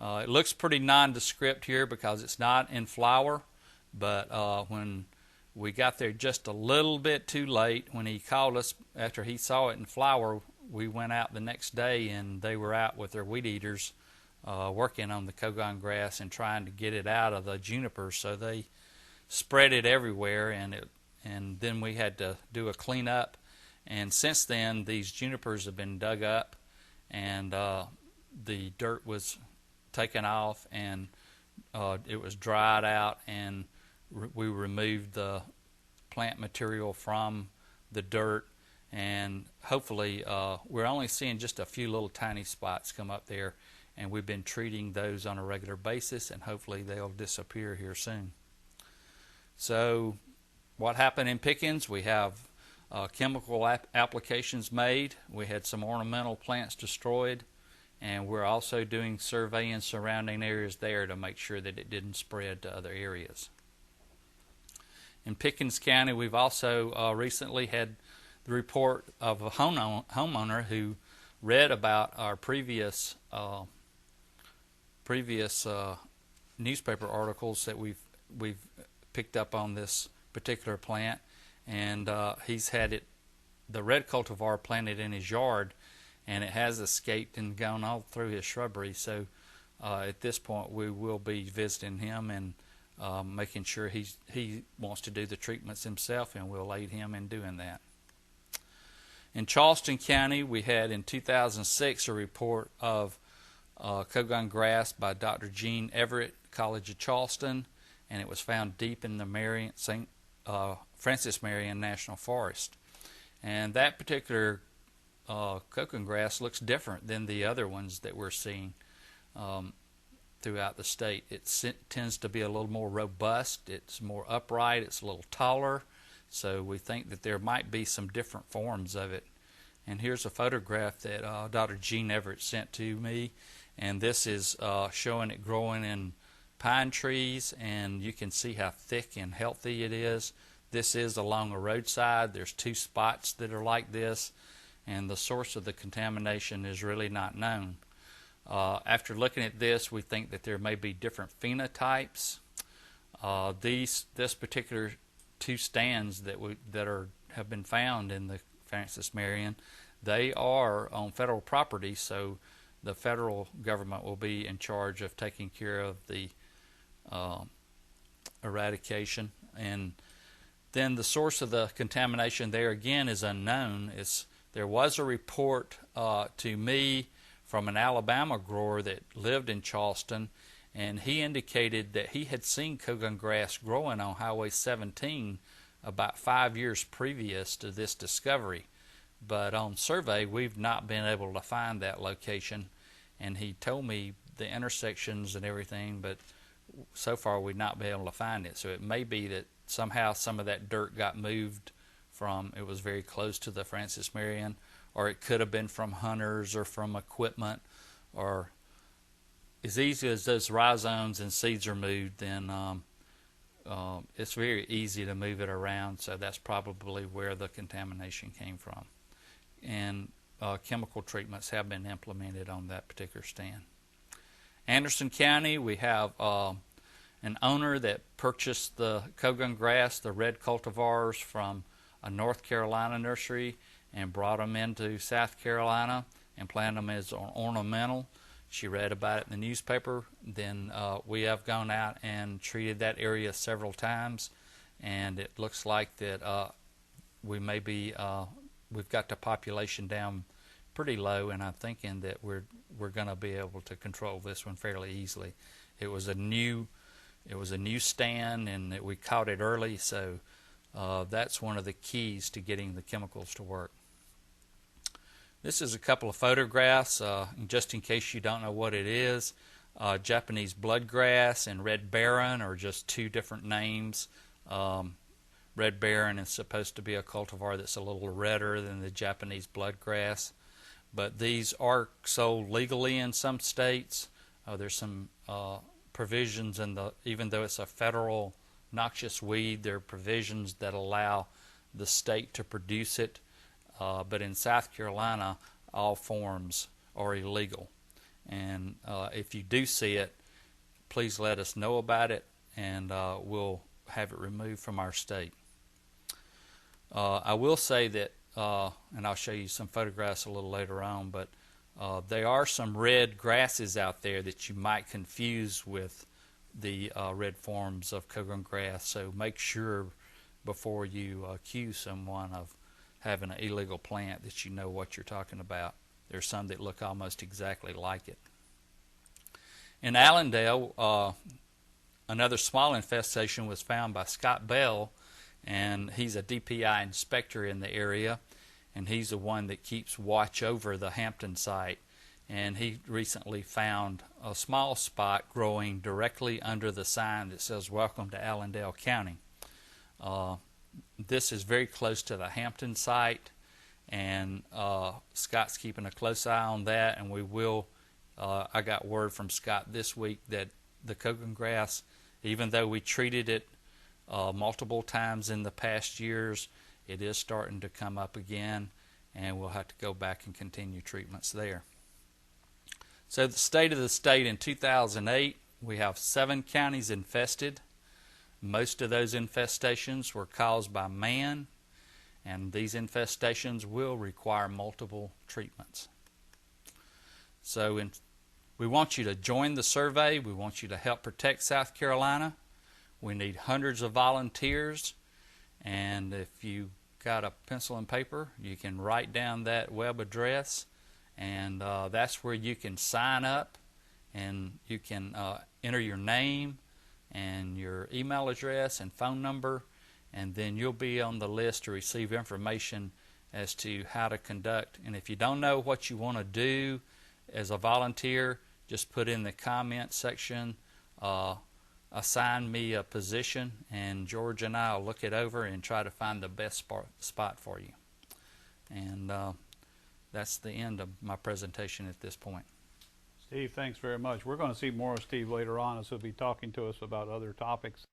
It looks pretty nondescript here because it's not in flower, but when we got there just a little bit too late, when he called us after he saw it in flower, we went out the next day and they were out with their weed eaters working on the Cogongrass and trying to get it out of the junipers, so they spread it everywhere, and then we had to do a cleanup. And since then, these junipers have been dug up, and the dirt was taken off, and it was dried out, and we removed the plant material from the dirt, and hopefully we're only seeing just a few little tiny spots come up there, and we've been treating those on a regular basis, and hopefully they'll disappear here soon. So what happened in Pickens? We have chemical applications made. We had some ornamental plants destroyed, and we're also doing surveying surrounding areas there to make sure that it didn't spread to other areas. In Pickens County, we've also recently had the report of a homeowner who read about our previous newspaper articles that we've picked up on this particular plant, and he's had the red cultivar planted in his yard, and it has escaped and gone all through his shrubbery. So at this point we will be visiting him and making sure he wants to do the treatments himself, and we'll aid him in doing that. In Charleston County, we had in 2006 a report of Cogongrass by Dr. Gene Everett, College of Charleston, and it was found deep in the Francis Marion National Forest. And that particular Cogongrass looks different than the other ones that we're seeing throughout the state. It tends to be a little more robust, it's more upright, it's a little taller, so we think that there might be some different forms of it. And here's a photograph that Dr. Gene Everett sent to me, and this is showing it growing in pine trees, and you can see how thick and healthy it is. This is along a roadside. There's 2 spots that are like this, and the source of the contamination is really not known. After looking at this, we think that there may be different phenotypes. This particular 2 stands that have been found in the Francis Marion, they are on federal property, so the federal government will be in charge of taking care of the eradication. And then the source of the contamination there again is unknown. There was a report to me from an Alabama grower that lived in Charleston, and he indicated that he had seen Cogongrass growing on Highway 17 about 5 years previous to this discovery. But on survey, we've not been able to find that location, and he told me the intersections and everything, but so far we've not been able to find it. So it may be that somehow some of that dirt got moved from, it was very close to the Francis Marion, or it could have been from hunters or from equipment, or as easy as those rhizomes and seeds are moved, then it's very easy to move it around, so that's probably where the contamination came from. And chemical treatments have been implemented on that particular stand. Anderson County, we have an owner that purchased the Cogongrass, the red cultivars, from a North Carolina nursery and brought them into South Carolina and planted them as ornamental. She read about it in the newspaper. Then we have gone out and treated that area several times, and it looks like that we've got the population down pretty low, and I'm thinking that we're going to be able to control this one fairly easily. It was a new stand, and we caught it early, so that's one of the keys to getting the chemicals to work. This is a couple of photographs, just in case you don't know what it is. Japanese bloodgrass and red baron are just 2 different names. Red baron is supposed to be a cultivar that's a little redder than the Japanese bloodgrass, but these are sold legally in some states. There's some provisions even though it's a federal noxious weed, there are provisions that allow the state to produce it. But in South Carolina, all forms are illegal. And if you do see it, please let us know about it, and we'll have it removed from our state. I will say that, and I'll show you some photographs a little later on, but there are some red grasses out there that you might confuse with the red forms of Cogongrass. So make sure before you accuse someone of having an illegal plant that you know what you're talking about. There's some that look almost exactly like it. In Allendale, another small infestation was found by Scott Bell, and he's a DPI inspector in the area, and he's the one that keeps watch over the Hampton site. And he recently found a small spot growing directly under the sign that says "Welcome to Allendale County." This is very close to the Hampton site, and Scott's keeping a close eye on that, and we will I got word from Scott this week that the Cogongrass, even though we treated it multiple times in the past years, it is starting to come up again, and we'll have to go back and continue treatments there. So the state of the state in 2008, we have 7 counties infested. Most of those infestations were caused by man, and these infestations will require multiple treatments. So we want you to join the survey. We want you to help protect South Carolina. We need hundreds of volunteers, and if you got a pencil and paper, you can write down that web address, and that's where you can sign up, and you can enter your name and your email address and phone number, and then you'll be on the list to receive information as to how to conduct. And if you don't know what you want to do as a volunteer, just put in the comment section, assign me a position, and George and I will look it over and try to find the best spot for you. And that's the end of my presentation at this point. Steve, thanks very much. We're going to see more of Steve later on, as he'll be talking to us about other topics.